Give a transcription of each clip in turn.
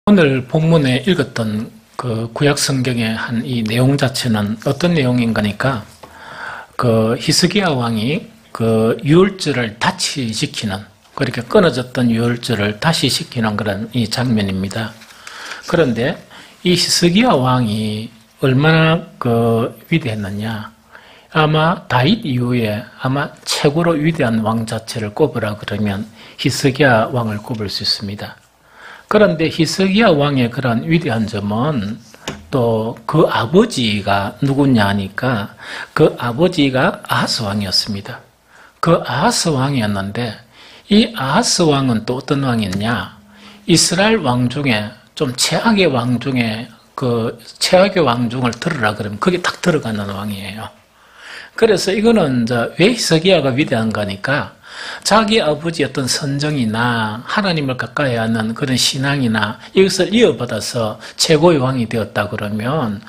오늘 본문에 읽었던 그 구약 성경의 한 이 내용 자체는 어떤 내용인가니까 그 히스기야 왕이 그 유월절을 다시 지키는, 그렇게 끊어졌던 유월절을 다시 지키는 그런 이 장면입니다. 그런데 이 히스기야 왕이 얼마나 그 위대했느냐? 아마 다윗 이후에 아마 최고로 위대한 왕 자체를 꼽으라 그러면 히스기야 왕을 꼽을 수 있습니다. 그런데 히스기야 왕의 그런 위대한 점은 또 그 아버지가 누구냐 하니까 그 아버지가 아하스 왕이었습니다. 그 아하스 왕이었는데 이 아하스 왕은 또 어떤 왕이었냐? 이스라엘 왕 중에 좀 최악의 왕 중에 그 최악의 왕 중을 들으라 그러면 거기 딱 들어가는 왕이에요. 그래서 이거는 이제 왜 히스기야가 위대한 거니까 자기 아버지의 어떤 선정이나 하나님을 가까이 하는 그런 신앙이나 이것을 이어받아서 최고의 왕이 되었다 그러면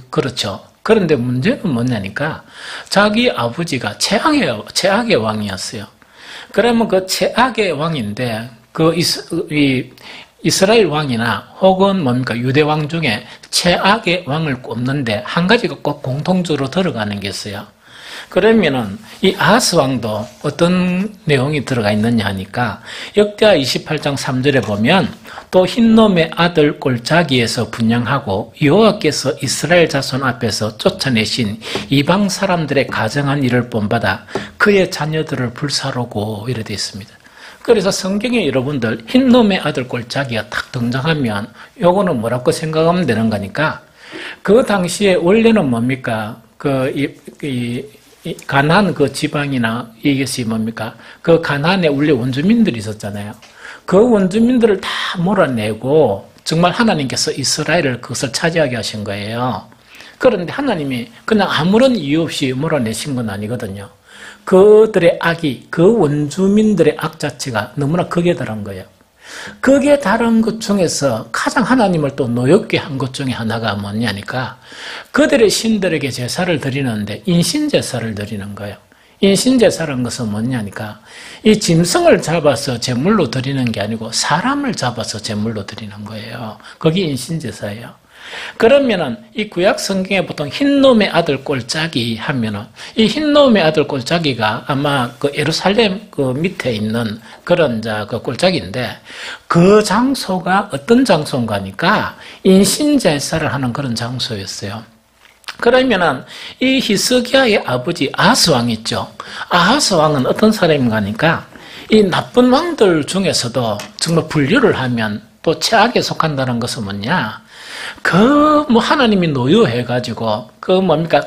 그렇죠. 그런데 문제는 뭐냐니까 자기 아버지가 최악의 왕이었어요. 그러면 그 최악의 왕인데 그 이스라엘 왕이나 혹은 뭡니까 유대 왕 중에 최악의 왕을 꼽는데 한 가지가 꼭 공통적으로 들어가는 게 있어요. 그러면은 이 아하스 왕도 어떤 내용이 들어가 있느냐 하니까 역대하 28장 3절에 보면 또 흰놈의 아들 골짜기에서 분양하고 여호와께서 이스라엘 자손 앞에서 쫓아내신 이방 사람들의 가정한 일을 본받아 그의 자녀들을 불사르고 이래 되어 있습니다. 그래서 성경에 여러분들 흰놈의 아들 골짜기가 딱 등장하면 요거는 뭐라고 생각하면 되는 거니까 그 당시에 원래는 뭡니까 가나안 그 지방이나 이것이 뭡니까 그 가나안에 원래 원주민들이 있었잖아요. 그 원주민들을 다 몰아내고 정말 하나님께서 이스라엘을 그것을 차지하게 하신 거예요. 그런데 하나님이 그냥 아무런 이유 없이 몰아내신 건 아니거든요. 그들의 악이, 그 원주민들의 악 자체가 너무나 극에 달한 거예요. 극에 달한 것 중에서 가장 하나님을 또 노엽게 한 것 중에 하나가 뭐냐니까 그들의 신들에게 제사를 드리는데 인신제사를 드리는 거예요. 인신제사라는 것은 뭐냐니까 이 짐승을 잡아서 제물로 드리는 게 아니고 사람을 잡아서 제물로 드리는 거예요. 그게 인신제사예요. 그러면은 이 구약 성경에 보통 흰놈의 아들 골짜기 하면은 이 흰놈의 아들 골짜기가 아마 그 예루살렘 그 밑에 있는 그런 그 골짜기인데 그 장소가 어떤 장소인가니까 인신제사를 하는 그런 장소였어요. 그러면은 이 히스기야의 아버지 아하스 왕 있죠. 아하스 왕은 어떤 사람인가 하니까 이 나쁜 왕들 중에서도 정말 분류를 하면 또 최악에 속한다는 것은 뭐냐? 하나님이 노여해가지고,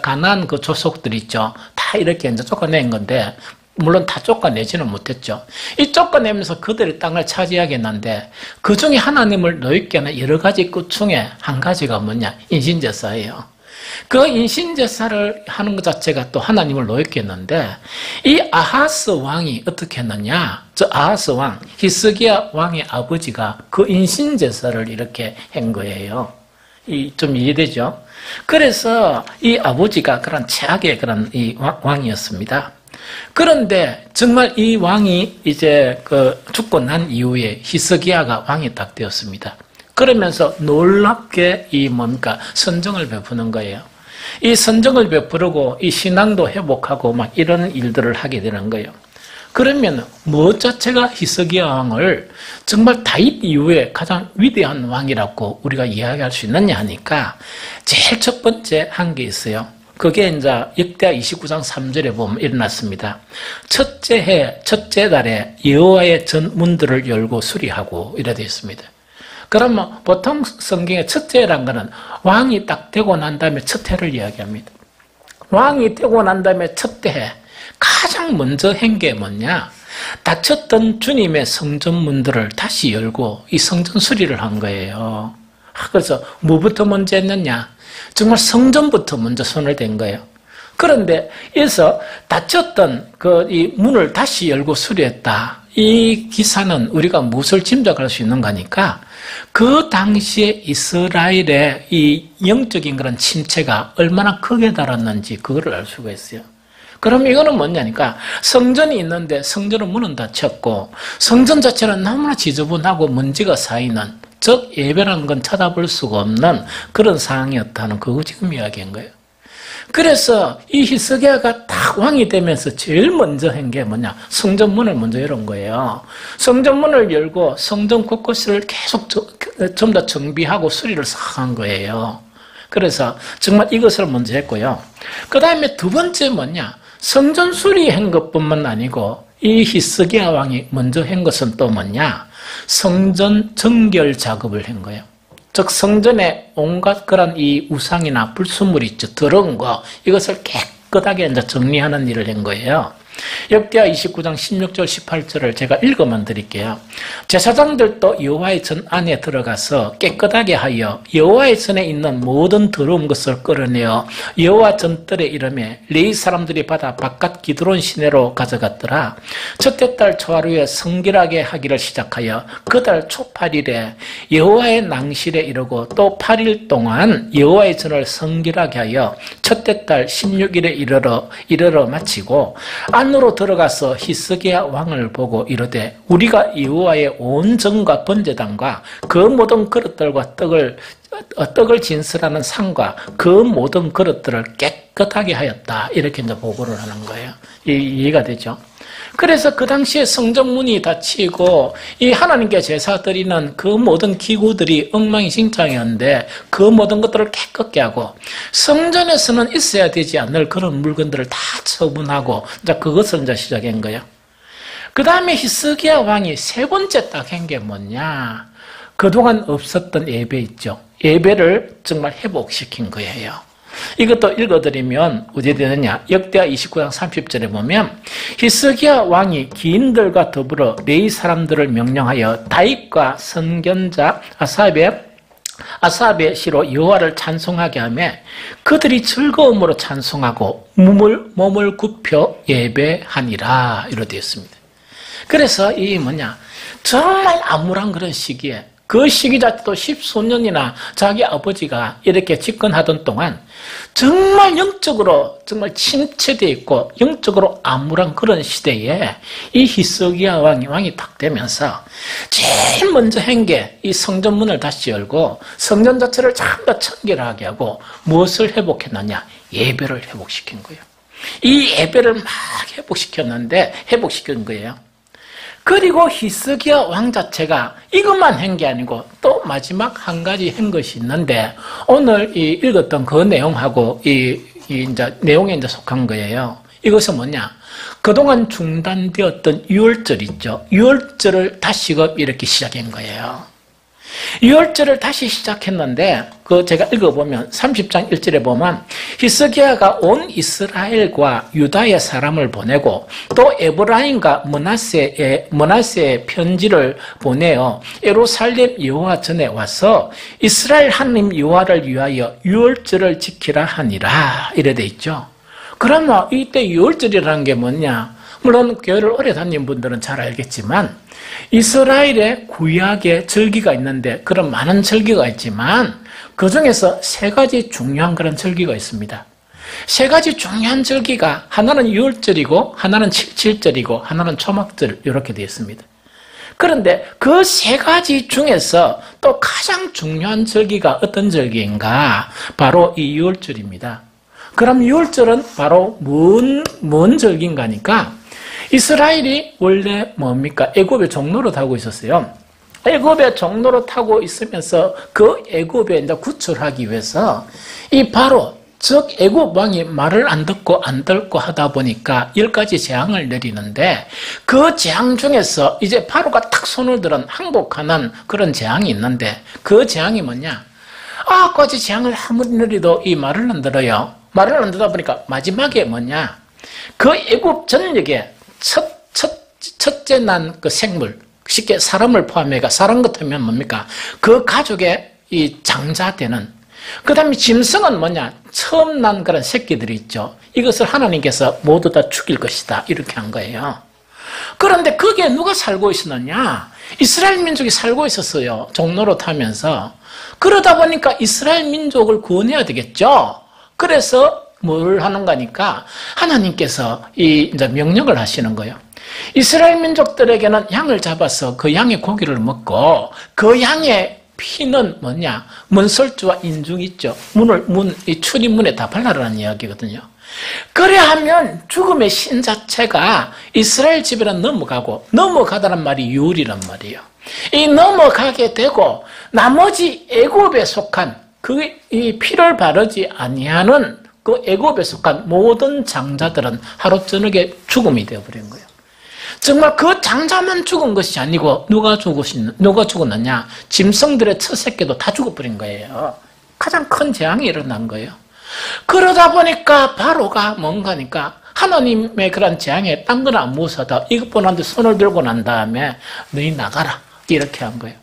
가나안 그 족속들 있죠. 다 이렇게 이제 쫓아낸 건데, 물론 다 쫓아내지는 못했죠. 이 쫓아내면서 그들의 땅을 차지하겠는데, 그 중에 하나님을 노엽게 하는 여러 가지 것 중에 한 가지가 뭐냐? 인신제사예요. 그 인신제사를 하는 것 자체가 또 하나님을 노엽게 했는데, 이 아하스 왕이 어떻게 했느냐? 저 아하스 왕, 히스기야 왕의 아버지가 그 인신제사를 이렇게 한 거예요. 좀 이해되죠? 그래서 이 아버지가 그런 최악의 그런 이 왕이었습니다. 그런데 정말 이 왕이 이제 죽고 난 이후에 히스기야가 왕이 딱 되었습니다. 그러면서 놀랍게 선정을 베푸는 거예요. 이 선정을 베푸고 이 신앙도 회복하고 막 이런 일들을 하게 되는 거예요. 그러면 뭐 자체가 히스기야 왕을 정말 다윗 이후에 가장 위대한 왕이라고 우리가 이야기할 수 있느냐 하니까 제일 첫 번째 한 게 있어요. 그게 이제 역대하 29장 3절에 보면 일어났습니다. 첫째 해, 첫째 달에 여호와의 전 문들을 열고 수리하고 이래 되어 있습니다. 그러면 보통 성경의 첫째란 거는 왕이 딱 되고 난 다음에 첫 해를 이야기합니다. 왕이 되고 난 다음에 첫 해 가장 먼저 한 게 뭐냐? 닫혔던 주님의 성전 문들을 다시 열고 이 성전 수리를 한 거예요. 그래서 뭐부터 먼저 했느냐? 정말 성전부터 먼저 손을 댄 거예요. 그런데 여기서 닫혔던 이 문을 다시 열고 수리했다. 이 기사는 우리가 무엇을 짐작할 수 있는 거니까 그 당시에 이스라엘의 이 영적인 그런 침체가 얼마나 크게 달았는지 그거를 알 수가 있어요. 그럼 이거는 뭐냐니까 성전이 있는데 성전은 문은 닫혔고 성전 자체는 너무나 지저분하고 먼지가 쌓이는, 즉 예배라는 건 찾아볼 수가 없는 그런 상황이었다는 그거 지금 이야기한 거예요. 그래서 이 히스기야가 딱 왕이 되면서 제일 먼저 한 게 뭐냐, 성전문을 먼저 열은 거예요. 성전문을 열고 성전 곳곳을 계속 좀 더 정비하고 수리를 싹 한 거예요. 그래서 정말 이것을 먼저 했고요. 그 다음에 두 번째 뭐냐, 성전 수리한 것뿐만 아니고 이 히스기야 왕이 먼저 한 것은 또 뭐냐, 성전 정결 작업을 한 거예요. 즉 성전에 온갖 그런 이 우상이나 불순물이 있죠, 더러운 거, 이것을 깨끗하게 이제 정리하는 일을 한 거예요. 역대하 29장 16절 18절을 제가 읽어만 드릴게요. 제사장들도 여호와의 전 안에 들어가서 깨끗하게 하여 여호와의 전에 있는 모든 더러운 것을 끌어내어 여호와 전뜰에 이르매 레위 사람들이 받아 바깥 기드론 시내로 가져갔더라. 첫째 달 초하루에 성결하게 하기를 시작하여 그 달 초 8일에 여호와의 낭실에 이르고 또 8일 동안 여호와의 전을 성결하게 하여 첫째 달 16일에 이르러 마치고 안으로 들어가서 히스기야 왕을 보고 이르되 우리가 여호와의 온 전과 번제단과 그 모든 그릇들과 떡을 진설하는 상과 그 모든 그릇들을 깨끗하게 하였다, 이렇게 이제 보고를 하는 거예요. 이해가 되죠? 그래서 그 당시에 성전문이 닫히고 이 하나님께 제사 드리는 그 모든 기구들이 엉망진창이었는데 그 모든 것들을 깨끗게 하고 성전에서는 있어야 되지 않을 그런 물건들을 다 처분하고 이제 그것을 이제 시작한 거예요. 그 다음에 히스기야 왕이 세 번째 딱 한 게 뭐냐, 그동안 없었던 예배 있죠. 예배를 정말 회복시킨 거예요. 이것도 읽어드리면 어디 되느냐, 역대하 29장 30절에 보면 히스기야 왕이 기인들과 더불어 레위 사람들을 명령하여 다윗과 선견자 아삽의 시로 여호와를 찬송하게 하며 그들이 즐거움으로 찬송하고 몸을 굽혀 예배하니라, 이렇게 되어 있습니다. 그래서 이 뭐냐, 정말 암울한 그런 시기에, 그 시기 자체도 10수년이나 자기 아버지가 이렇게 집권하던 동안 정말 영적으로 정말 침체되어 있고 영적으로 암울한 그런 시대에 이 히스기야 왕이 딱 되면서 제일 먼저 한 게 이 성전문을 다시 열고 성전 자체를 전부 다 청결하게 하고 무엇을 회복했느냐, 예배를 회복시킨 거예요. 이 예배를 막 회복시킨 거예요. 그리고 히스기야 왕 자체가 이것만 한 게 아니고 또 마지막 한 가지 한 것이 있는데 오늘 읽었던 그 내용하고 이제 내용에 이제 속한 거예요. 이것은 뭐냐? 그동안 중단되었던 유월절 있죠. 유월절을 다시금 이렇게 시작한 거예요. 유월절을 다시 시작했는데 그 제가 읽어보면 30장 1절에 보면 히스기야가 온 이스라엘과 유다의 사람을 보내고 또 에브라임과 므낫세의 편지를 보내어 예루살렘 여호와 전에 와서 이스라엘 하나님 여호와를 위하여 유월절을 지키라 하니라, 이래 돼 있죠. 그러면 이때 유월절이라는 게 뭐냐? 물론 교회를 오래 다닌 분들은 잘 알겠지만 이스라엘의 구약의 절기가 있는데 그런 많은 절기가 있지만 그 중에서 세 가지 중요한 그런 절기가 있습니다. 세 가지 중요한 절기가 하나는 유월절이고 하나는 칠칠절이고 하나는 초막절, 이렇게 되어 있습니다. 그런데 그 세 가지 중에서 또 가장 중요한 절기가 어떤 절기인가? 바로 이 유월절입니다. 그럼 유월절은 바로 뭔 절기인가니까 이스라엘이 원래 뭡니까? 애굽의 종로를 타고 있었어요. 애굽의 종로를 타고 있으면서 그 애굽에 이제 구출하기 위해서 이 바로 즉 애굽 왕이 말을 안 듣고 하다 보니까 10가지 재앙을 내리는데 그 재앙 중에서 이제 바로가 딱 손을 들은 항복하는 그런 재앙이 있는데 그 재앙이 뭐냐? 까지 재앙을 아무리 내려도 이 말을 안 들어요. 말을 안 듣다 보니까 마지막에 뭐냐? 그 애굽 전역에 첫째 난 그 생물, 쉽게 사람을 포함해가 사람 같으면 뭡니까? 그 가족의 이 장자되는, 그 다음에 짐승은 뭐냐? 처음 난 그런 새끼들이 있죠. 이것을 하나님께서 모두 다 죽일 것이다, 이렇게 한 거예요. 그런데 거기에 누가 살고 있었느냐? 이스라엘 민족이 살고 있었어요. 종로로 타면서. 그러다 보니까 이스라엘 민족을 구원해야 되겠죠. 그래서 뭘 하는 거니까 하나님께서 이제 명령을 하시는 거예요. 이스라엘 민족들에게는 양을 잡아서 그 양의 고기를 먹고 그 양의 피는 뭐냐? 문설주와 인중 있죠. 이 출입문에 다 발라라는 이야기거든요. 그래 하면 죽음의 신 자체가 이스라엘 집에는 넘어가다란 말이 유월이란 말이에요. 이 넘어가게 되고 나머지 애굽에 속한 이 피를 바르지 아니하는 그 애굽에 속한 모든 장자들은 하루 저녁에 죽음이 되어버린 거예요. 정말 그 장자만 죽은 것이 아니고 누가 죽었느냐? 짐승들의 첫 새끼도 다 죽어버린 거예요. 가장 큰 재앙이 일어난 거예요. 그러다 보니까 바로가 뭔가니까 하나님의 그런 재앙에 딴 건 안 무서워도 이것뿐한데 손을 들고 난 다음에 너희 나가라 이렇게 한 거예요.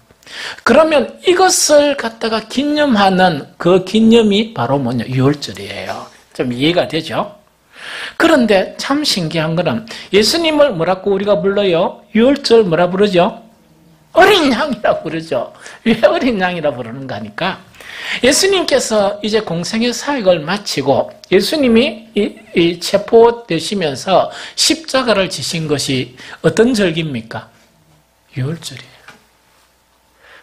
그러면 이것을 갖다가 기념하는 그 기념이 바로 뭐냐? 유월절이에요. 좀 이해가 되죠? 그런데 참 신기한 거는 예수님을 뭐라고 우리가 불러요? 유월절 뭐라 부르죠? 어린 양이라 부르죠. 왜 어린 양이라 부르는가 하니까 예수님께서 이제 공생의 사역을 마치고 예수님이 이 체포되시면서 십자가를 지신 것이 어떤 절기입니까? 유월절이에요.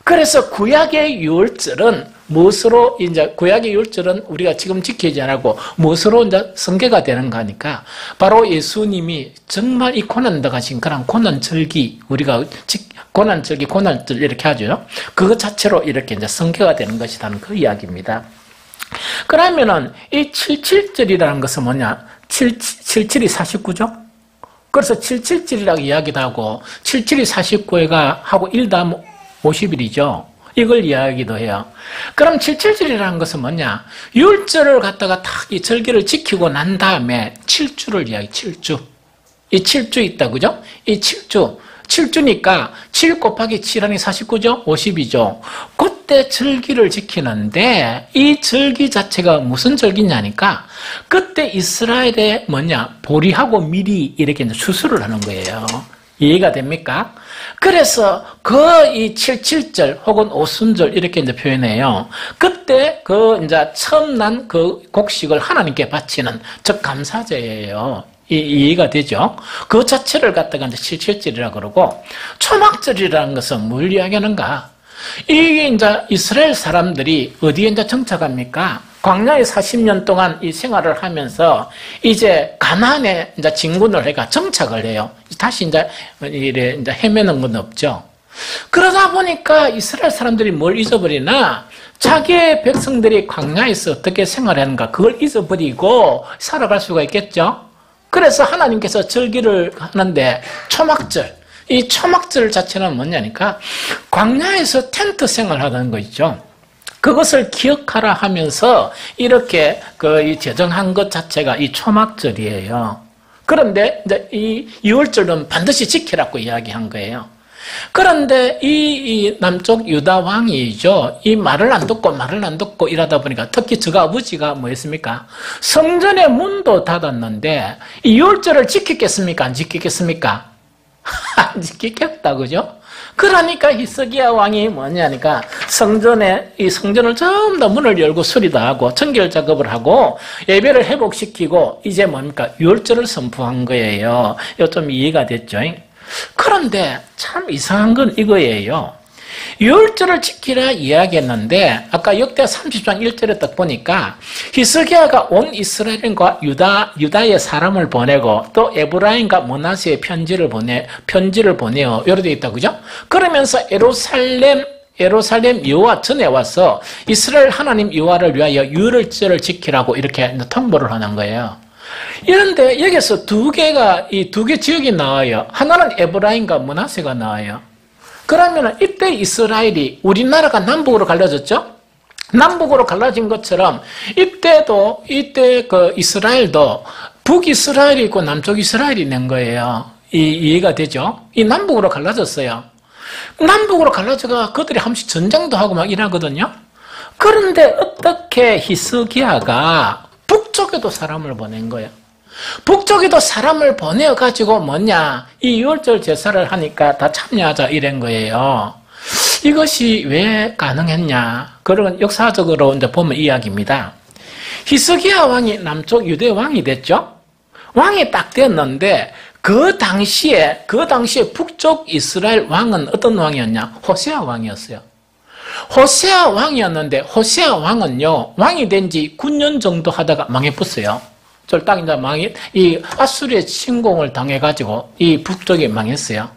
그래서 구약의 유월절은 무엇으로 이제 구약의 유월절은 우리가 지금 지키지 않고 무엇으로 이제 성계가 되는가 하니까 바로 예수님이 정말 이 고난 당하신 그런 고난절기 우리가 고난절기 고난절 이렇게 하죠. 그것 자체로 이렇게 이제 성계가 되는 것이라는 그 이야기입니다. 그러면은 이 77절이라는 것은 뭐냐? 77이 49죠? 그래서 77절이라고 이야기도 하고 77이 49회가 하고 1 더하면 50일이죠. 이걸 이야기도 해요. 그럼 77절이라는 것은 뭐냐? 유월절을 갖다가 딱 이 절기를 지키고 난 다음에 7주를 이야기, 7주. 이 7주 있다, 그죠? 이 7주. 7주니까 7 곱하기 7하니 49죠? 50이죠. 그때 절기를 지키는데 이 절기 자체가 무슨 절기냐니까 그때 이스라엘에 뭐냐? 보리하고 밀이 이렇게 이제 추수를 하는 거예요. 이해가 됩니까? 그래서 이 77절 혹은 오순절 이렇게 이제 표현해요. 그때 이제 처음 난 그 곡식을 하나님께 바치는 즉 감사제예요. 이해가 되죠? 그 자체를 갖다가 이제 77절이라고 그러고 초막절이라는 것은 뭘 이야기하는가? 이게 이제 이스라엘 사람들이 어디에 이제 정착합니까? 광야에 40년 동안 이 생활을 하면서 이제 가나안에 이제 진군을 해가 정착을 해요. 다시 이제 헤매는 건 없죠. 그러다 보니까 이스라엘 사람들이 뭘 잊어버리나? 자기의 백성들이 광야에서 어떻게 생활하는가 그걸 잊어버리고 살아갈 수가 있겠죠. 그래서 하나님께서 절기를 하는데 초막절, 이 초막절 자체는 뭐냐니까 광야에서 텐트 생활하는 거 있죠. 그것을 기억하라 하면서 이렇게 이 제정한 것 자체가 이 초막절이에요. 그런데 이제 이 유월절은 반드시 지키라고 이야기한 거예요. 그런데 이 남쪽 유다 왕이죠. 이 말을 안 듣고 이러다 보니까 특히 저가 아버지가 뭐였습니까? 성전의 문도 닫았는데 이 유월절을 지키겠습니까? 안 지키겠습니까? 안 지키겠다, 그죠? 그러니까 히스기야 왕이 뭐냐니까 이 성전을 전부 다 문을 열고 수리도 하고 청결 작업을 하고 예배를 회복시키고 이제 뭡니까? 유월절을 선포한 거예요. 이거 좀 이해가 됐죠? 그런데 참 이상한 건 이거예요. 유월절을 지키라 이야기했는데 아까 역대 30장 1절에 딱 보니까 히스기야가 온 이스라엘과 유다의 사람을 보내고 또 에브라임과 므낫세의 편지를 보내요. 이렇게 되어 있다, 그죠? 그러면서 예루살렘 여호와 전에 와서 이스라엘 하나님 여호와를 위하여 유월절을 지키라고 이렇게 통보를 하는 거예요. 이런데 여기서 두 개 지역이 나와요. 하나는 에브라임과 므낫세가 나와요. 그러면 이때 이스라엘이 우리나라가 남북으로 갈라졌죠? 남북으로 갈라진 것처럼 이때 이스라엘도 북이스라엘이 있고 남쪽 이스라엘이 낸 거예요. 이해가 되죠? 이 남북으로 갈라졌어요. 남북으로 갈라져가 그들이 한 번씩 전쟁도 하고 막 이러거든요. 그런데 어떻게 히스기야가 북쪽에도 사람을 보낸 거예요. 북쪽에도 사람을 보내가지고 이 유월절 제사를 하니까 다 참여하자 이런 거예요. 이것이 왜 가능했냐? 그런 역사적으로 이제 보면 이야기입니다. 히스기야 왕이 남쪽 유대 왕이 됐죠. 왕이 딱 됐는데 그 당시에 북쪽 이스라엘 왕은 어떤 왕이었냐? 호세아 왕이었어요. 호세아 왕이었는데 호세아 왕은요, 왕이 된 지 9년 정도 하다가 망해버렸어요. 딱 이제 이 아수르의 침공을 당해가지고 이 북쪽이 망했어요.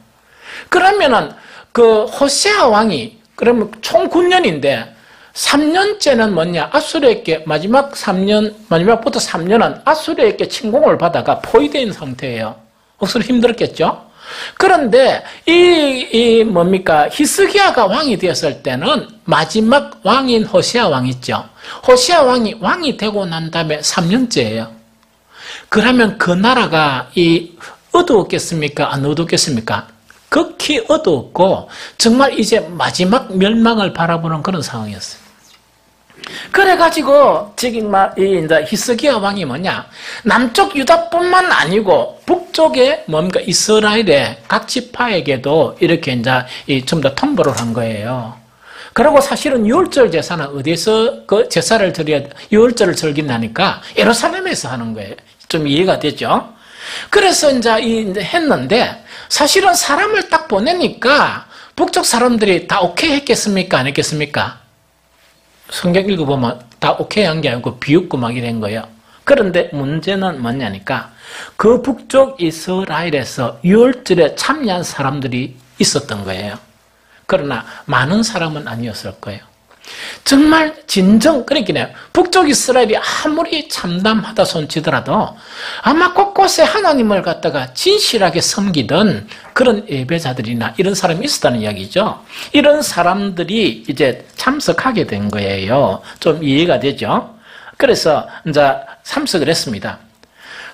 그러면은 그 호세아 왕이 그러면 총 9년인데 3년째는 뭐냐? 아수르에게 마지막부터 3년은 아수르에게 침공을 받아가 포위된 상태예요. 억수로 힘들었겠죠? 그런데 히스기야가 왕이 되었을 때는 마지막 왕인 호세아 왕 있죠. 호세아 왕이 왕이 되고 난 다음에 3년째예요. 그러면 그 나라가 어두웠겠습니까? 안 어두웠겠습니까? 극히 어두웠고 정말 이제 마지막 멸망을 바라보는 그런 상황이었어요. 그래가지고 지금 이제 히스기야 왕이 뭐냐? 남쪽 유다뿐만 아니고 북쪽에 이스라엘의 각 지파에게도 이렇게 이제 전부 다 통보를 한 거예요. 그리고 사실은 유월절 제사는 어디서 그 제사를 유월절을 즐긴다니까 예루살렘에서 하는 거예요. 좀 이해가 되죠? 그래서 이제 했는데 사실은 사람을 딱 보내니까 북쪽 사람들이 다 오케이 했겠습니까? 안 했겠습니까? 성경 읽어보면 다 오케이 한 게 아니고 비웃고 막 이런 거예요. 그런데 문제는 뭐냐니까 그 북쪽 이스라엘에서 유월절에 참여한 사람들이 있었던 거예요. 그러나 많은 사람은 아니었을 거예요. 정말 그러니까 북쪽 이스라엘이 아무리 참담하다 손치더라도 아마 곳곳에 하나님을 갖다가 진실하게 섬기던 그런 예배자들이나 이런 사람이 있었다는 이야기죠. 이런 사람들이 이제 참석하게 된 거예요. 좀 이해가 되죠? 그래서 이제 참석을 했습니다.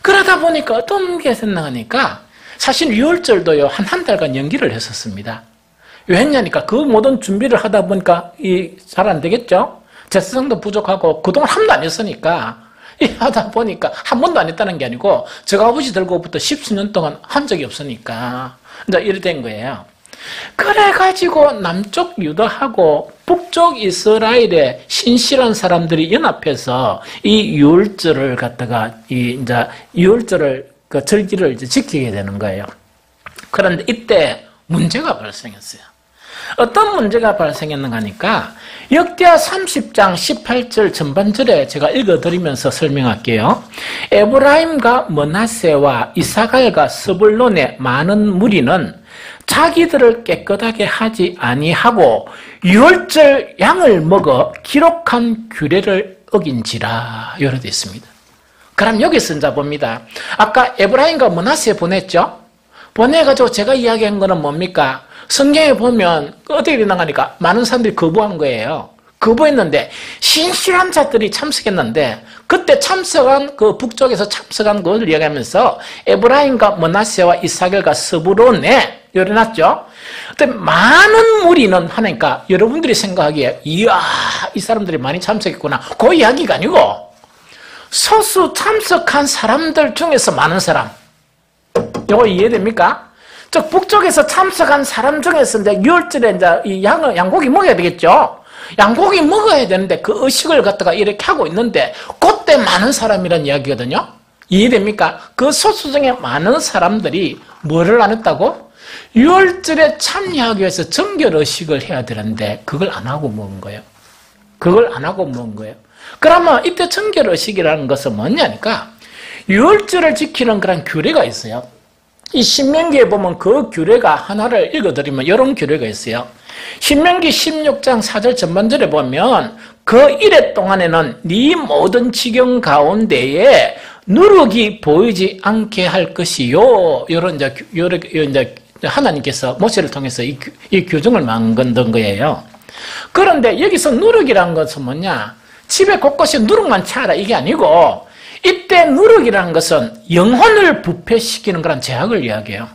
그러다 보니까 어떤 게 생각하니까 사실 유월절도요, 한 달간 연기를 했었습니다. 왜 했냐니까 그 모든 준비를 하다 보니까 잘 안 되겠죠? 제사장도 부족하고 그동안 한 번도 안 했으니까 하다 보니까 한 번도 안 했다는 게 아니고 저가 아버지 들고부터 10수년 동안 한 적이 없으니까 이제 이래 된 거예요. 그래가지고 남쪽 유다하고 북쪽 이스라엘의 신실한 사람들이 연합해서 이 유월절을 갖다가 이제 유월절을 그 절기를 이제 지키게 되는 거예요. 그런데 이때 문제가 발생했어요. 어떤 문제가 발생했는가 하니까 역대하 30장 18절 전반절에 제가 읽어드리면서 설명할게요. 에브라임과 므낫세와 이사갈과 스불론의 많은 무리는 자기들을 깨끗하게 하지 아니하고 유월절 양을 먹어 기록한 규례를 어긴지라 이렇게 되어 있습니다. 그럼 여기서 이제 봅니다. 아까 에브라임과 므낫세 보냈죠? 보내가지고 제가 이야기한 거는 뭡니까? 성경에 보면 어떻게 나가니까 많은 사람들이 거부한 거예요. 거부했는데 신실한 자들이 참석했는데 그때 참석한 그 북쪽에서 참석한 것을 이야기하면서 에브라임과 므낫세와 이사겔과 스불론에 열어놨죠. 그때 많은 무리는 하니까 여러분들이 생각하기에 이야 이 사람들이 많이 참석했구나 그 이야기가 아니고 소수 참석한 사람들 중에서 많은 사람 이거 이해됩니까? 즉 북쪽에서 참석한 사람 중에서 이제 유월절에 이제 이 양고기 먹어야 되겠죠. 양고기 먹어야 되는데 그 의식을 갖다가 이렇게 하고 있는데 그때 많은 사람이란 이야기거든요. 이해됩니까? 그 소수 중에 많은 사람들이 뭐를 안 했다고? 유월절에 참여하기 위해서 정결 의식을 해야 되는데 그걸 안 하고 먹은 거예요. 그걸 안 하고 먹은 거예요. 그러면 이때 정결 의식이라는 것은 뭐냐니까 유월절을 지키는 그런 규례가 있어요. 이 신명기에 보면 그 규례가 하나를 읽어드리면 이런 규례가 있어요. 신명기 16장 4절 전반절에 보면 그 일해 동안에는 네 모든 지경 가운데에 누룩이 보이지 않게 할 것이요. 이런 이제 하나님께서 모세를 통해서 이 규정을 만든 거예요. 그런데 여기서 누룩이라는 것은 뭐냐? 집에 곳곳에 누룩만 채워라 이게 아니고 이때 누룩이라는 것은 영혼을 부패시키는 그런 제약을 이야기해요.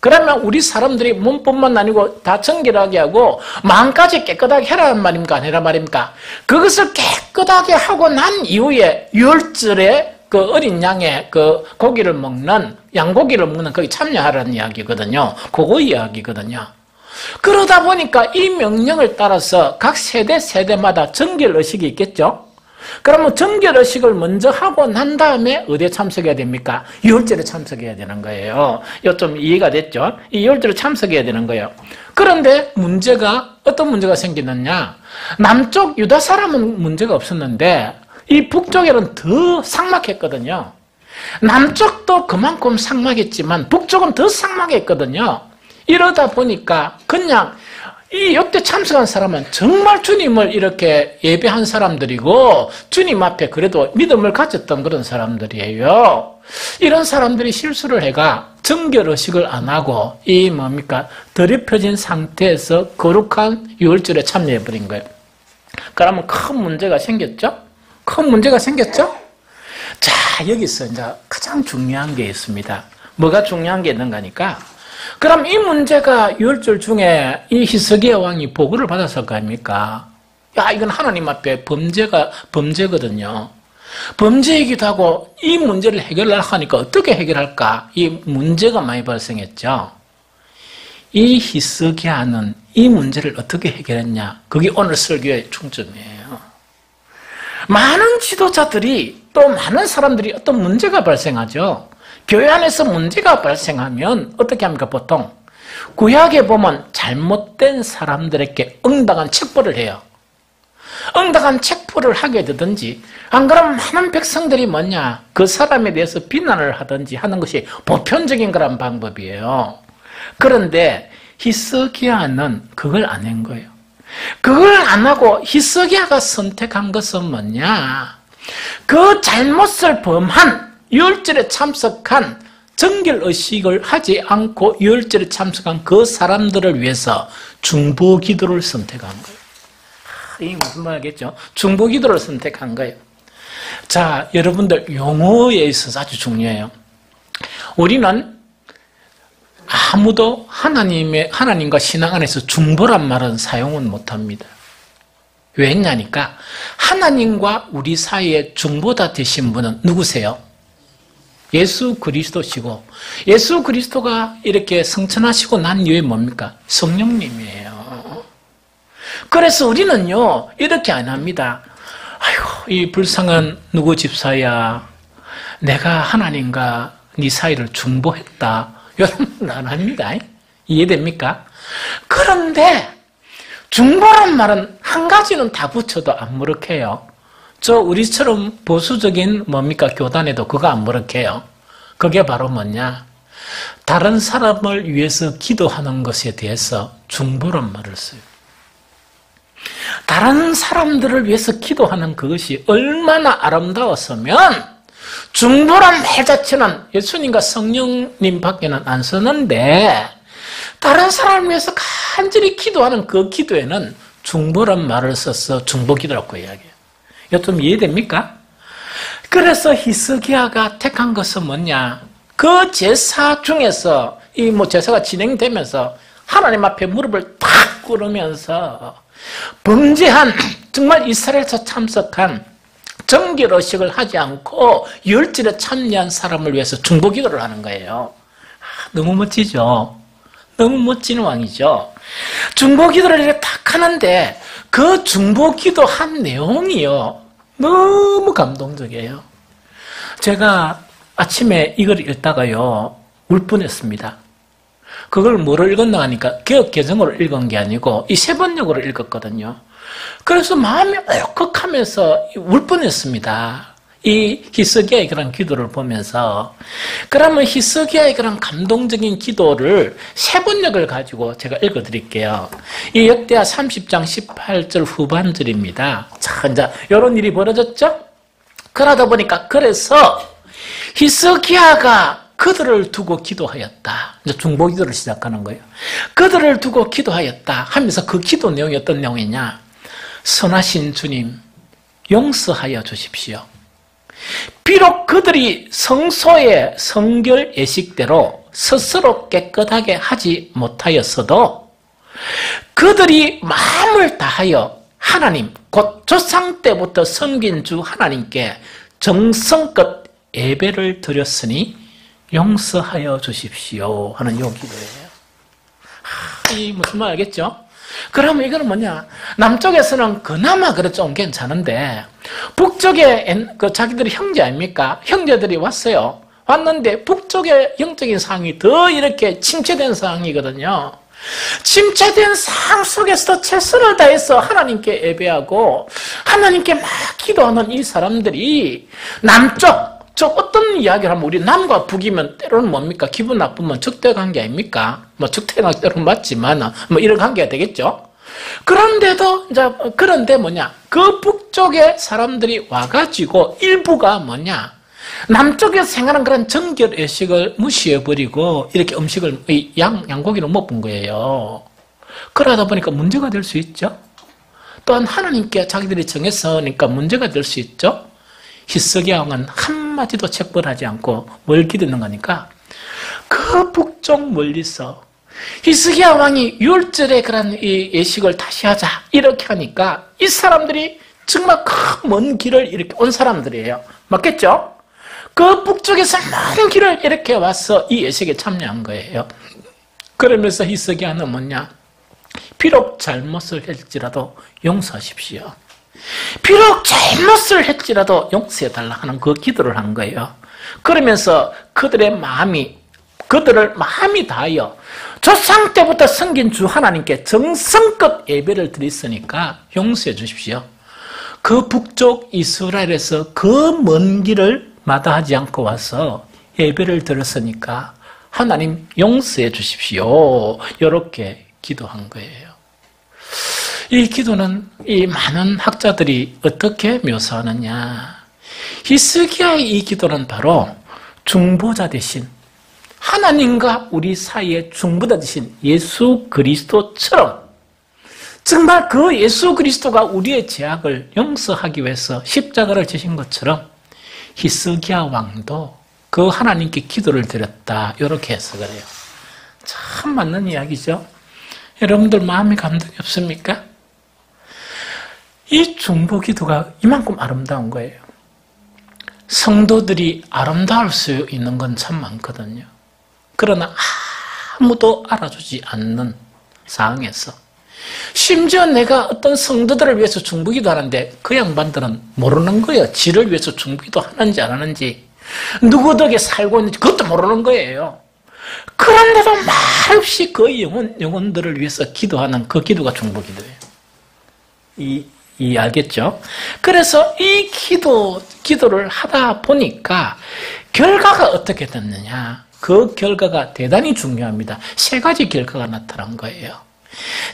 그러면 우리 사람들이 몸뿐만 아니고 다 정결하게 하고 마음까지 깨끗하게 해라는 말입니까? 아니란 말입니까? 그것을 깨끗하게 하고 난 이후에 유월절에 그 어린 양의 그 고기를 먹는 양고기를 먹는 거기 참여하라는 이야기거든요. 그거 이야기거든요. 그러다 보니까 이 명령을 따라서 각 세대마다 정결 의식이 있겠죠. 그러면 정결의식을 먼저 하고 난 다음에 어디에 참석해야 됩니까? 유월절에 참석해야 되는 거예요. 이거 좀 이해가 됐죠? 이 유월절에 참석해야 되는 거예요. 그런데 문제가 어떤 문제가 생기느냐? 남쪽 유다 사람은 문제가 없었는데 이 북쪽에는 더 삭막했거든요. 남쪽도 그만큼 삭막했지만 북쪽은 더 삭막했거든요. 이러다 보니까 그냥 이 이때 참석한 사람은 정말 주님을 이렇게 예배한 사람들이고 주님 앞에 그래도 믿음을 가졌던 그런 사람들이에요. 이런 사람들이 실수를 해가 정결의식을 안 하고 이 뭡니까? 더럽혀진 상태에서 거룩한 유월절에 참여해버린 거예요. 그러면 큰 문제가 생겼죠? 큰 문제가 생겼죠? 자, 여기서 이제 가장 중요한 게 있습니다. 뭐가 중요한 게 있는가 하니까 그럼 이 문제가 유월절 중에 이 히스기야 왕이 보고를 받았을 거 아닙니까? 야, 이건 하나님 앞에 범죄거든요. 범죄이기도 하고 이 문제를 해결하니까 어떻게 해결할까? 이 문제가 많이 발생했죠. 이 히스기야는 이 문제를 어떻게 해결했냐? 그게 오늘 설교의 중점이에요. 많은 지도자들이 또 많은 사람들이 어떤 문제가 발생하죠. 교회 안에서 문제가 발생하면 어떻게 합니까? 보통 구약에 보면 잘못된 사람들에게 응당한 책벌을 해요. 응당한 책벌을 하게 되든지 안 그러면 많은 백성들이 뭐냐? 그 사람에 대해서 비난을 하든지 하는 것이 보편적인 그런 방법이에요. 그런데 히스기야는 그걸 안 한 거예요. 그걸 안 하고 히스기야가 선택한 것은 뭐냐? 그 잘못을 범한 유월절에 참석한 정결의식을 하지 않고 유월절에 참석한 그 사람들을 위해서 중보기도를 선택한 거예요. 이게 무슨 말이겠죠? 중보기도를 선택한 거예요. 자, 여러분들 용어에 있어서 아주 중요해요. 우리는 아무도 하나님과 신앙 안에서 중보란 말은 사용은 못합니다. 왜냐니까 하나님과 우리 사이에 중보자 되신 분은 누구세요? 예수 그리스도시고 예수 그리스도가 이렇게 성천하시고 난 이후에 뭡니까? 성령님이에요. 그래서 우리는요 이렇게 안 합니다. 아이고 이 불쌍한 누구 집사야 내가 하나님과 네 사이를 중보했다. 이런 말 안 합니다. 이해됩니까? 그런데 중보란 말은 한 가지는 다 붙여도 안 무력해요. 저 우리처럼 보수적인 뭡니까? 교단에도 그거 안 무력해요. 그게 바로 뭐냐? 다른 사람을 위해서 기도하는 것에 대해서 중보란 말을 써요. 다른 사람들을 위해서 기도하는 그것이 얼마나 아름다웠으면 중보란 말 자체는 예수님과 성령님 밖에는 안 쓰는데 다른 사람을 위해서 간절히 기도하는 그 기도에는 중보란 말을 써서 중보기도라고 이야기해요. 이거 좀 이해됩니까? 그래서 히스기야가 택한 것은 뭐냐? 그 제사 중에서 이 제사가 진행되면서 하나님 앞에 무릎을 탁 꿇으면서 범죄한 정말 이스라엘에서 참석한 정결의식을 하지 않고 유월절에 참여한 사람을 위해서 중보기도를 하는 거예요. 너무 멋지죠? 너무 멋진 왕이죠? 중보기도를 이렇게 탁 하는데 그 중보기도 한 내용이요. 너무 감동적이에요. 제가 아침에 이걸 읽다가요, 울 뻔했습니다. 그걸 뭐로 읽었나 하니까 개혁개정으로 읽은 게 아니고 이 세번역으로 읽었거든요. 그래서 마음이 울컥하면서 울 뻔했습니다. 이 히스기야의 그런 기도를 보면서. 그러면 히스기야의 그런 감동적인 기도를 세번역을 가지고 제가 읽어드릴게요. 이 역대하 30장 18절 후반절입니다. 자, 이제 이런 일이 벌어졌죠? 그러다 보니까 그래서 히스기야가 그들을 두고 기도하였다. 이제 중보기도를 시작하는 거예요. 그들을 두고 기도하였다 하면서 그 기도 내용이 어떤 내용이냐? 선하신 주님, 용서하여 주십시오. 비록 그들이 성소의 성결 예식대로 스스로 깨끗하게 하지 못하였어도 그들이 마음을 다하여 하나님, 곧 조상 때부터 섬긴 주 하나님께 정성껏 예배를 드렸으니 용서하여 주십시오 하는 요 기도예요. 이 무슨 말 알겠죠? 그러면 이거는 뭐냐? 남쪽에서는 그나마 그래 좀 괜찮은데 북쪽에 자기들이 형제 아닙니까? 형제들이 왔어요. 왔는데 북쪽의 영적인 상황이 더 이렇게 침체된 상황이거든요. 침체된 상황 속에서 최선을 다해서 하나님께 예배하고 하나님께 막 기도하는 이 사람들이 남쪽, 어떤 이야기를 하면 우리 남과 북이면 때로는 뭡니까? 기분 나쁘면 적대 관계 아닙니까? 뭐 적대가 때로는 맞지만 뭐 이런 관계가 되겠죠. 그런데도 이제 그런데 뭐냐? 그 북쪽의 사람들이 와가지고 일부가 뭐냐? 남쪽에서 생각하는 그런 정결 의식을 무시해버리고 이렇게 음식을 양고기를 못 본 거예요. 그러다 보니까 문제가 될 수 있죠. 또한 하나님께 자기들이 정했으니까 문제가 될 수 있죠. 히스기야 왕은 한마디도 책벌하지 않고 뭘 기도는 거니까 그 북쪽 멀리서 히스기야 왕이 율절의 그런 이 예식을 다시 하자 이렇게 하니까 이 사람들이 정말 큰 먼 길을 이렇게 온 사람들이에요. 맞겠죠? 그 북쪽에서 먼 길을 이렇게 와서 이 예식에 참여한 거예요. 그러면서 히스기야는 뭐냐? 비록 잘못을 했지라도 용서하십시오. 비록 잘못을 했지라도 용서해달라 하는 그 기도를 한 거예요. 그러면서 그들을 마음이 다하여 조상 때부터 섬긴 주 하나님께 정성껏 예배를 드렸으니까 용서해 주십시오. 그 북쪽 이스라엘에서 그 먼 길을 마다하지 않고 와서 예배를 드렸으니까 하나님 용서해 주십시오. 이렇게 기도한 거예요. 이 기도는 이 많은 학자들이 어떻게 묘사하느냐. 히스기야의 이 기도는 바로 중보자 대신 하나님과 우리 사이에 중보자 되신 예수 그리스도처럼 정말 그 예수 그리스도가 우리의 죄악을 용서하기 위해서 십자가를 지신 것처럼 히스기야 왕도 그 하나님께 기도를 드렸다. 이렇게 해석을 해요. 참 맞는 이야기죠. 여러분들 마음에 감동이 없습니까? 이 중보 기도가 이만큼 아름다운 거예요. 성도들이 아름다울 수 있는 건 참 많거든요. 그러나 아무도 알아주지 않는 상황에서 심지어 내가 어떤 성도들을 위해서 중보기도 하는데 그 양반들은 모르는 거예요. 지를 위해서 중보기도 하는지 안 하는지 누구 덕에 살고 있는지 그것도 모르는 거예요. 그런데도 말없이 그 영혼들을 위해서 기도하는 그 기도가 중보기도예요. 이 알겠죠? 그래서 이 기도를 하다 보니까 결과가 어떻게 됐느냐? 그 결과가 대단히 중요합니다. 세 가지 결과가 나타난 거예요.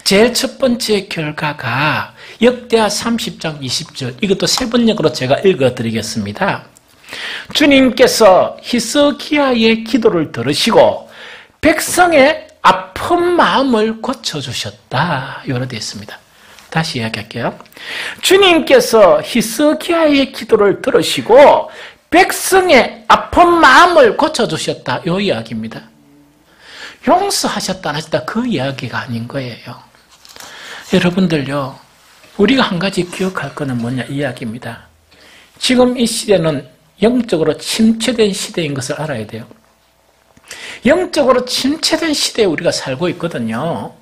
제일 첫 번째 결과가 역대하 30장 20절, 이것도 세 번역으로 제가 읽어드리겠습니다. 주님께서 히스기야의 기도를 들으시고 백성의 아픈 마음을 고쳐주셨다. 이렇게 되어 있습니다. 다시 이야기할게요. 주님께서 히스기야의 기도를 들으시고 백성의 아픈 마음을 고쳐주셨다. 이 이야기입니다. 용서하셨다 안 하셨다 그 이야기가 아닌 거예요. 여러분들요, 우리가 한 가지 기억할 거는 뭐냐 이 이야기입니다. 지금 이 시대는 영적으로 침체된 시대인 것을 알아야 돼요. 영적으로 침체된 시대에 우리가 살고 있거든요.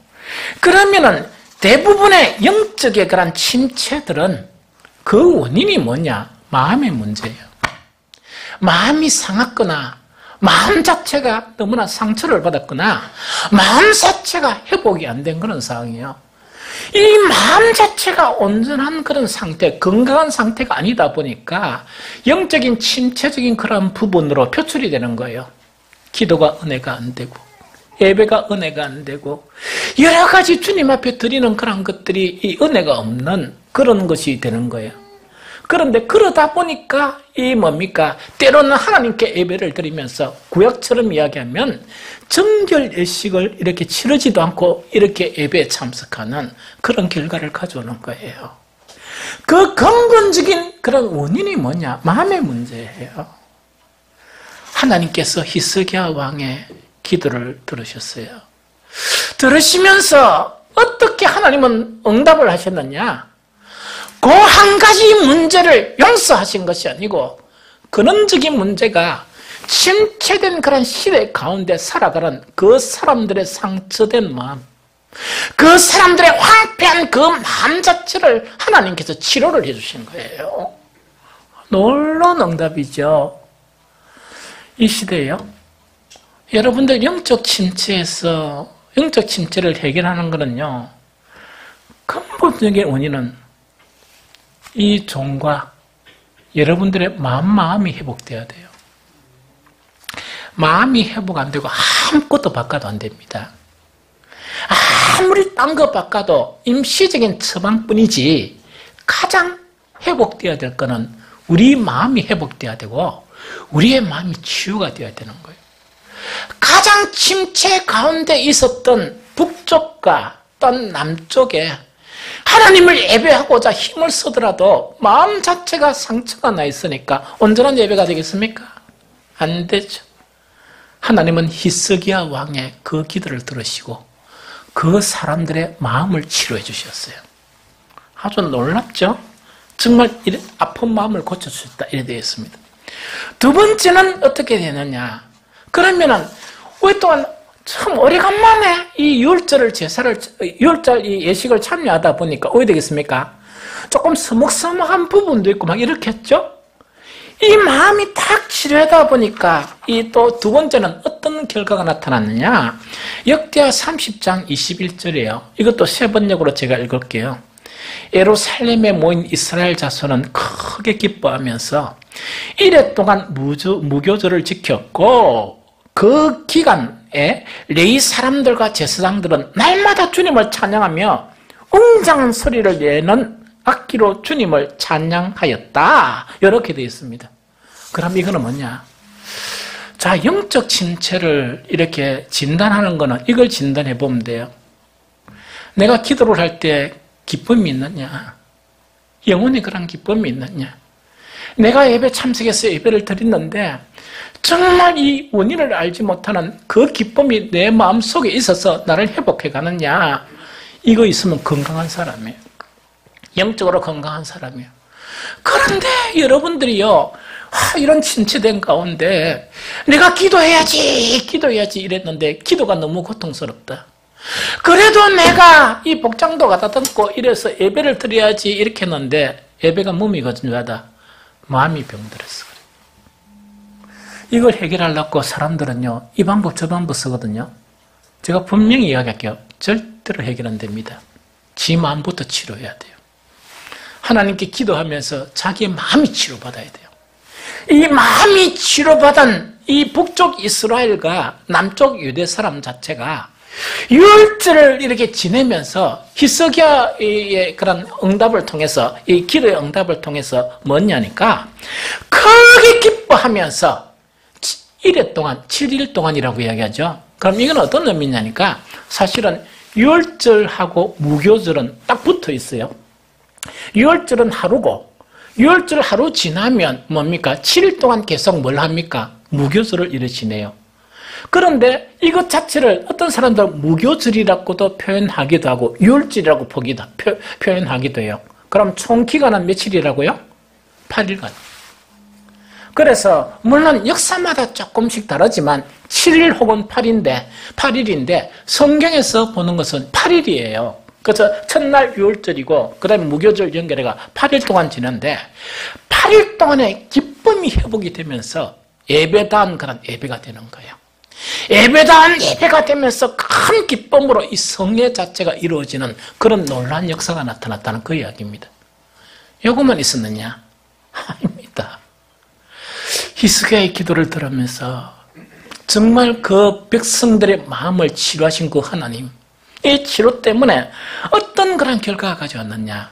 그러면은 대부분의 영적의 그런 침체들은 그 원인이 뭐냐? 마음의 문제예요. 마음이 상했거나 마음 자체가 너무나 상처를 받았거나 마음 자체가 회복이 안 된 그런 상황이에요. 이 마음 자체가 온전한 그런 상태, 건강한 상태가 아니다 보니까 영적인 침체적인 그런 부분으로 표출이 되는 거예요. 기도가 은혜가 안 되고 예배가 은혜가 안 되고 여러 가지 주님 앞에 드리는 그런 것들이 이 은혜가 없는 그런 것이 되는 거예요. 그런데 그러다 보니까 이 뭡니까? 때로는 하나님께 예배를 드리면서 구약처럼 이야기하면 정결 예식을 이렇게 치르지도 않고 이렇게 예배에 참석하는 그런 결과를 가져오는 거예요. 그 근본적인 그런 원인이 뭐냐? 마음의 문제예요. 하나님께서 히스기야 왕의 기도를 들으셨어요. 들으시면서 어떻게 하나님은 응답을 하셨느냐? 그 한 가지 문제를 용서하신 것이 아니고 근원적인 문제가 침체된 그런 시대 가운데 살아가는 그 사람들의 상처된 마음, 그 사람들의 황폐한 그 마음 자체를 하나님께서 치료를 해주신 거예요. 놀라운 응답이죠. 이 시대에요. 여러분들 영적 침체에서 영적 침체를 해결하는 것은요, 근본적인 원인은 이 종과 여러분들의 마음이 회복돼야 돼요. 마음이 회복 안 되고 아무것도 바꿔도 안 됩니다. 아무리 딴 거 바꿔도 임시적인 처방뿐이지 가장 회복돼야 될 거는 우리 마음이 회복돼야 되고 우리의 마음이 치유가 되어야 되는 거예요. 가장 침체 가운데 있었던 북쪽과 떤 남쪽에 하나님을 예배하고자 힘을 쓰더라도 마음 자체가 상처가 나 있으니까 온전한 예배가 되겠습니까? 안 되죠. 하나님은 히스기야 왕의 그 기도를 들으시고 그 사람들의 마음을 치료해 주셨어요. 아주 놀랍죠? 정말 아픈 마음을 고쳐주셨다 이래 되겠습니다. 두 번째는 어떻게 되느냐? 그러면은 왜 또한 참 오래간만에 이 유월절 이 예식을 참여하다 보니까 어떻게 되겠습니까? 조금 서먹서먹한 부분도 있고 막 이렇게 했죠? 이 마음이 탁 치료하다 보니까 이 또 두 번째는 어떤 결과가 나타났느냐? 역대하 30장 21절이에요. 이것도 세 번역으로 제가 읽을게요. 예루살렘에 모인 이스라엘 자손은 크게 기뻐하면서 이래 동안 무교절을 지켰고 그 기간에 레위 사람들과 제사장들은 날마다 주님을 찬양하며 웅장한 소리를 내는 악기로 주님을 찬양하였다. 이렇게 되어 있습니다. 그럼 이거는 뭐냐? 자, 영적 침체를 이렇게 진단하는 거는 이걸 진단해 보면 돼요. 내가 기도를 할 때 기쁨이 있느냐? 영혼이 그런 기쁨이 있느냐? 내가 예배 참석해서 예배를 드렸는데 정말 이 원인을 알지 못하는 그 기쁨이 내 마음속에 있어서 나를 회복해 가느냐? 이거 있으면 건강한 사람이에요. 영적으로 건강한 사람이에요. 그런데 여러분들이요, 이런 침체된 가운데 내가 기도해야지 이랬는데 기도가 너무 고통스럽다. 그래도 내가 이 복장도 갖다 던고 이래서 예배를 드려야지 이렇게 했는데 예배가 몸이 거진하다. 마음이 병들었어. 이걸 해결하려고 사람들은요, 이 방법 저 방법 쓰거든요. 제가 분명히 이야기할게요. 절대로 해결 안 됩니다. 지 마음부터 치료해야 돼요. 하나님께 기도하면서 자기의 마음이 치료받아야 돼요. 이 마음이 치료받은 이 북쪽 이스라엘과 남쪽 유대 사람 자체가 유월절을 이렇게 지내면서 히스기야의 그런 응답을 통해서 이 기도의 응답을 통해서 뭐냐니까 크게 기뻐하면서 1회 동안 7일 동안이라고 이야기하죠. 그럼 이건 어떤 의미냐니까 사실은 유월절하고 무교절은 딱 붙어 있어요. 유월절은 하루고 유월절 하루 지나면 뭡니까? 7일 동안 계속 뭘 합니까? 무교절을 이래 지내요. 그런데 이것 자체를 어떤 사람들은 무교절이라고도 표현하기도 하고 유월절이라고 표현하기도 해요. 그럼 총 기간은 며칠이라고요? 8일간. 그래서 물론 역사마다 조금씩 다르지만 7일 혹은 8일인데 성경에서 보는 것은 8일이에요. 그래서 첫날 유월절이고 그 다음에 무교절 연결해가 8일 동안 지는데 8일 동안에 기쁨이 회복이 되면서 예배다운 그런 예배가 되는 거예요. 예배다운 예배가 되면서 큰 기쁨으로 이 성례 자체가 이루어지는 그런 놀라운 역사가 나타났다는 그 이야기입니다. 요것만 있었느냐? 아닙니다. 히스기야의 기도를 들으면서 정말 그 백성들의 마음을 치료하신 그 하나님, 이 치료 때문에 어떤 그런 결과가 가져왔느냐?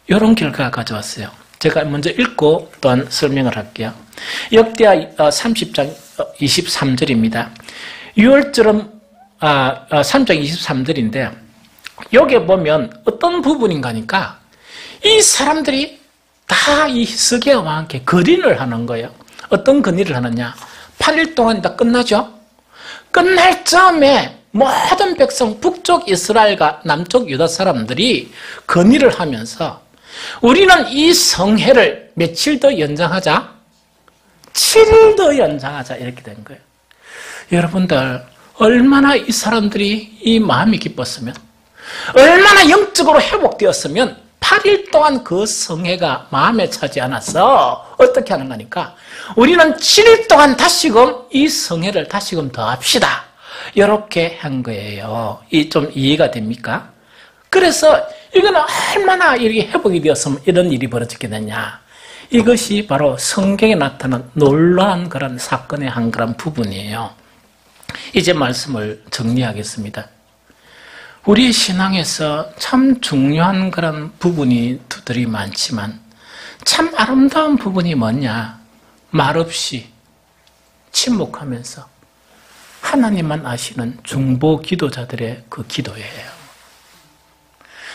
이런 결과가 가져왔어요. 제가 먼저 읽고 또한 설명을 할게요. 역대하 30장 23절입니다. 6월절은 3장 23절인데 여기에 보면 어떤 부분인가 하니까 이 사람들이 다 이 히스기야 왕께 건의를 하는 거예요. 어떤 건의를 하느냐? 8일 동안 다 끝나죠? 끝날 즈음에 모든 백성 북쪽 이스라엘과 남쪽 유다 사람들이 건의를 하면서 우리는 이 성회를 며칠 더 연장하자? 7일 더 연장하자 이렇게 된 거예요. 여러분들 얼마나 이 사람들이 이 마음이 기뻤으면 얼마나 영적으로 회복되었으면 8일 동안 그 성회가 마음에 차지 않아서 어떻게 하는 거니까 우리는 7일 동안 다시금 이 성회를 다시금 더 합시다. 이렇게 한 거예요. 좀 이해가 됩니까? 그래서 이거는 얼마나 이렇게 회복이 되었으면 이런 일이 벌어졌겠느냐. 이것이 바로 성경에 나타난 놀라운 그런 사건의 한 그런 부분이에요. 이제 말씀을 정리하겠습니다. 우리 신앙에서 참 중요한 그런 부분들이 많지만 참 아름다운 부분이 뭐냐? 말없이 침묵하면서 하나님만 아시는 중보 기도자들의 그 기도예요.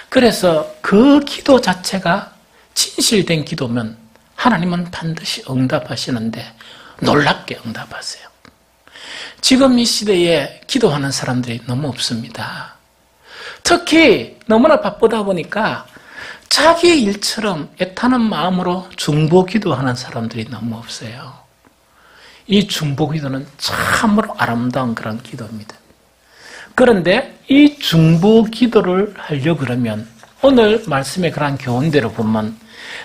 그래서 그 기도 자체가 진실된 기도면 하나님은 반드시 응답하시는데 놀랍게 응답하세요. 지금 이 시대에 기도하는 사람들이 너무 없습니다. 특히 너무나 바쁘다 보니까 자기 일처럼 애타는 마음으로 중보 기도하는 사람들이 너무 없어요. 이 중보 기도는 참으로 아름다운 그런 기도입니다. 그런데 이 중보 기도를 하려고 그러면 오늘 말씀의 그런 교훈대로 보면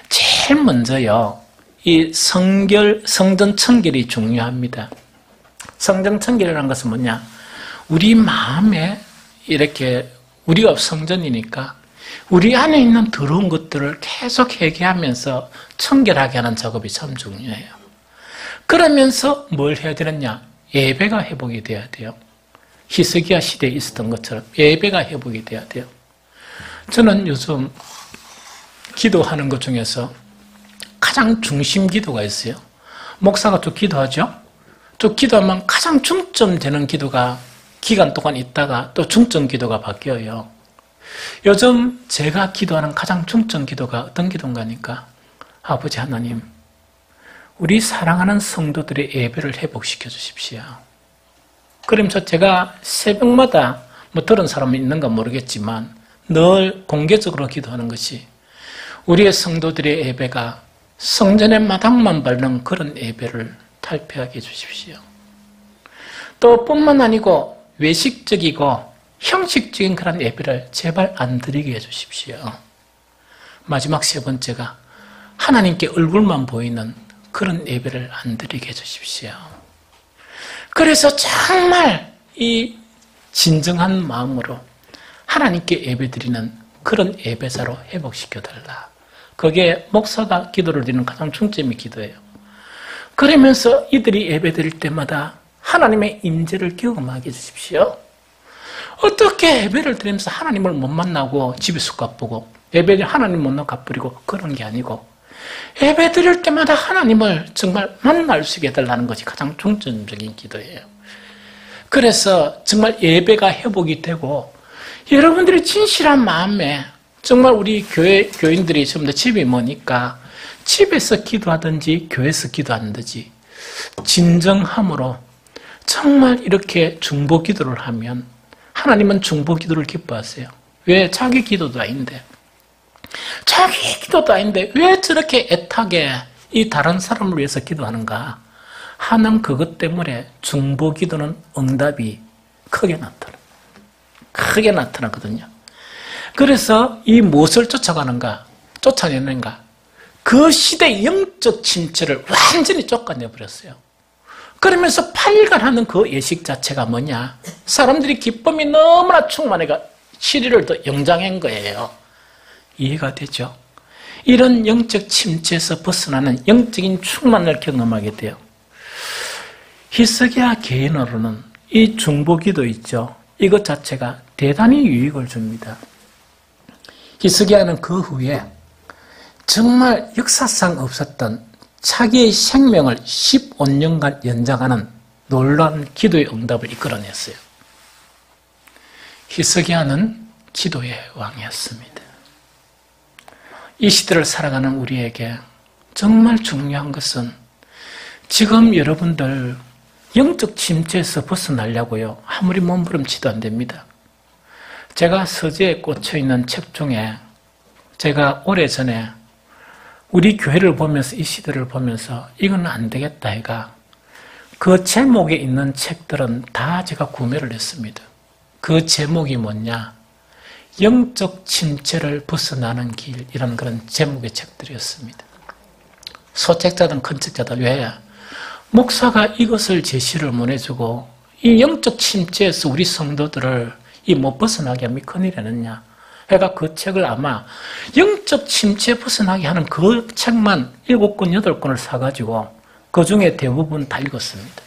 제일 먼저요, 이 성전 청결이 중요합니다. 성전 청결이라는 것은 뭐냐? 우리 마음에 이렇게 우리가 성전이니까 우리 안에 있는 더러운 것들을 계속 회개하면서 청결하게 하는 작업이 참 중요해요. 그러면서 뭘 해야 되느냐? 예배가 회복이 돼야 돼요. 히스기야 시대에 있었던 것처럼 예배가 회복이 돼야 돼요. 저는 요즘 기도하는 것 중에서 가장 중심 기도가 있어요. 목사가 또 기도하죠? 또 기도하면 가장 중점되는 기도가 기간 동안 있다가 또 중점 기도가 바뀌어요. 요즘 제가 기도하는 가장 중점 기도가 어떤 기도인가니까 아버지 하나님, 우리 사랑하는 성도들의 예배를 회복시켜 주십시오. 그러면서 제가 새벽마다 들은 사람이 있는가 모르겠지만 늘 공개적으로 기도하는 것이 우리의 성도들의 예배가 성전의 마당만 밟는 그런 예배를 탈피하게 해주십시오. 또 뿐만 아니고 외식적이고 형식적인 그런 예배를 제발 안 드리게 해주십시오. 마지막 세 번째가 하나님께 얼굴만 보이는 그런 예배를 안 드리게 해주십시오. 그래서 정말 이 진정한 마음으로 하나님께 예배드리는 그런 예배자로 회복시켜달라. 그게 목사가 기도를 드리는 가장 중점의 기도예요. 그러면서 이들이 예배드릴 때마다 하나님의 임재를 경험하게 해주십시오. 어떻게 예배를 드리면서 하나님을 못 만나고 집에서 갚고 예배를 하나님 못 만나고 갚으리고 그런 게 아니고 예배 드릴 때마다 하나님을 정말 만날 수 있게 해달라는 것이 가장 중점적인 기도예요. 그래서 정말 예배가 회복이 되고 여러분들이 진실한 마음에 정말 우리 교인들이 전부 다 집이 머니까 집에서 기도하든지 교회에서 기도하든지 진정함으로 정말 이렇게 중보 기도를 하면 하나님은 중보 기도를 기뻐하세요. 왜? 자기 기도도 아닌데. 자기 기도도 아닌데 왜 저렇게 애타게 이 다른 사람을 위해서 기도하는가 하는 그것 때문에 중보 기도는 응답이 크게 나타나거든요. 그래서 이 무엇을 쫓아내는가? 그 시대의 영적 침체를 완전히 쫓아내버렸어요. 그러면서 8일간 하는 그 예식 자체가 뭐냐? 사람들이 기쁨이 너무나 충만해가 7일을 더 연장한 거예요. 이해가 되죠? 이런 영적 침체에서 벗어나는 영적인 충만을 경험하게 돼요. 히스기야 개인으로는 이 중보기도 있죠. 이것 자체가 대단히 유익을 줍니다. 히스기야는 그 후에 정말 역사상 없었던 자기의 생명을 15년간 연장하는 놀라운 기도의 응답을 이끌어냈어요. 히스기야는 기도의 왕이었습니다. 이 시대를 살아가는 우리에게 정말 중요한 것은 지금 여러분들 영적 침체에서 벗어나려고요. 아무리 몸부림치도 안 됩니다. 제가 서재에 꽂혀있는 책 중에 제가 오래전에 우리 교회를 보면서 이 시대를 보면서 이건 안 되겠다 해가 그 제목에 있는 책들은 다 제가 구매를 했습니다. 그 제목이 뭐냐? 영적 침체를 벗어나는 길, 이런 그런 제목의 책들이었습니다. 소책자든 큰 책자든. 왜? 목사가 이것을 제시를 못 해주고 이 영적 침체에서 우리 성도들을 못 벗어나게 하면 큰일이 아니냐. 그러니까 그 책을 아마 영적 침체 벗어나게 하는 그 책만 7권, 8권을 사가지고 그 중에 대부분 다 읽었습니다.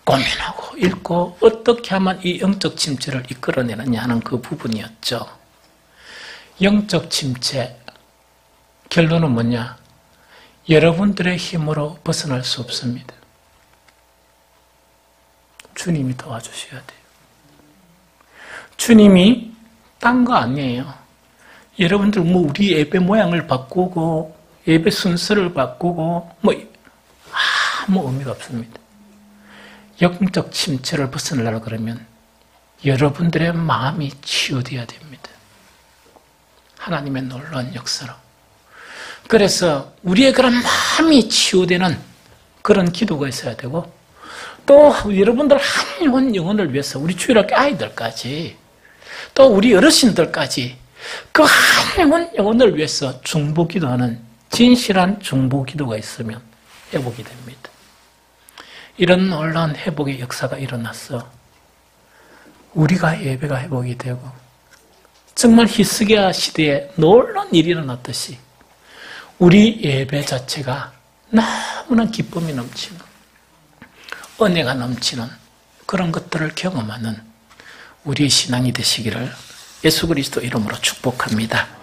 고민하고 읽고 어떻게 하면 이 영적 침체를 이끌어내느냐 하는 그 부분이었죠. 영적 침체, 결론은 뭐냐? 여러분들의 힘으로 벗어날 수 없습니다. 주님이 도와주셔야 돼요. 주님이 딴 거 아니에요. 여러분들 우리 예배 모양을 바꾸고 예배 순서를 바꾸고 아무 의미가 없습니다. 영적 침체를 벗어나려고 그러면 여러분들의 마음이 치유되어야 됩니다. 하나님의 놀라운 역사로. 그래서 우리의 그런 마음이 치유되는 그런 기도가 있어야 되고, 또 여러분들 한 영혼을 위해서 우리 주일학교 아이들까지 또 우리 어르신들까지 그 한 영혼을 위해서 중보기도하는 진실한 중보기도가 있으면 회복이 됩니다. 이런 놀라운 회복의 역사가 일어났어. 우리가 예배가 회복이 되고 정말 히스기야 시대에 놀라운 일이 일어났듯이 우리 예배 자체가 너무나 기쁨이 넘치는, 은혜가 넘치는 그런 것들을 경험하는 우리의 신앙이 되시기를 예수 그리스도 이름으로 축복합니다.